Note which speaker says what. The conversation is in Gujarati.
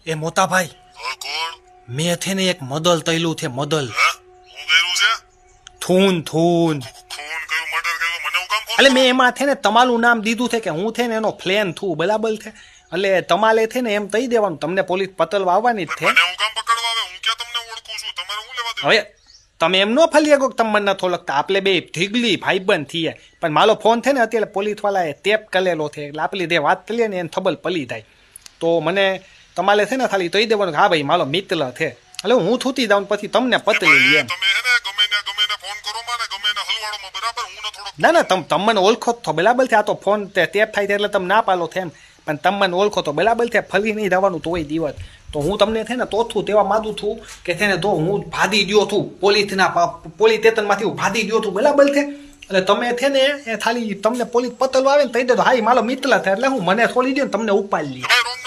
Speaker 1: એ મોટા ભાઈ,
Speaker 2: કોણ?
Speaker 1: મેં થે ને એક મદલ તૈલું છે મદલ.
Speaker 2: હે? હું કર્યું છે?
Speaker 1: થૂન થૂન.
Speaker 2: ખૂન કર્યું, મર્ડર કર્યું, મને હું કામ ફોન
Speaker 1: એટલે
Speaker 2: કરો?
Speaker 1: મેં એમાં થે ને તમારું નામ દીધું છે કે હું થે ને એનો ફ્લેન થું, બરાબર છે? એટલે તમારે થે ને એમ કહી દેવાનું, તમને પોલીસ પતલવા આવવાની જ છે.
Speaker 2: મને હું કામ પકડવા આવે? હું ક્યાં તમને ઓળખું છું? તમારે હું લેવા દેવું?
Speaker 1: હવે તમે એમ ન ફલી શકો તમે મને નથી ઓળખતા, આપણે બે ઢીગલી ભાઈબંધ થઈએ, પણ મારો ફોન છે ને અત્યારે પોલીસ વાળાએ ટેપ કરેલો છે, એટલે આપણે જે વાત કરીએ ને એને ખબર પડી જાય. તો મને તમારે છે ને ખાલી કહી દેવાનું કે હા ભાઈ મારો મિત્ર છે, એટલે હું થૂતી જાઉં પછી તમને પતલી લઈએ એમ.
Speaker 2: તમે હે ને ગમે ને ફોન કરો માં ને ગમે ને હલવાડોમાં, બરાબર? હું ને થોડોક
Speaker 1: ના તમે મને ઓળખો જ છો, બરાબર છે? આ તો ફોન ટેપ થાય છે એટલે તમે ના પાલો છે એમ, પણ તમે મને ઓળખો તો બરાબર છે, ફરી નહીં જવાનું તોય દિવસ. તો હું તમને છે ને તોથું તેવા માંગુ છું કે છે ને તો હું ભાદી ગયો છું પોલીસ સ્ટેશનમાંથી, હું ભાદી ગયો છું, બરાબર છે? એટલે તમે છે ને એ ખાલી તમને પોલીસ પતલવા આવે ને કહી દે તો હા ઈ મારો મિત્ર છે, એટલે હું મને છોડી દો ને તમને ઉપાડી લઈએ.
Speaker 2: ભાઈ રોંગ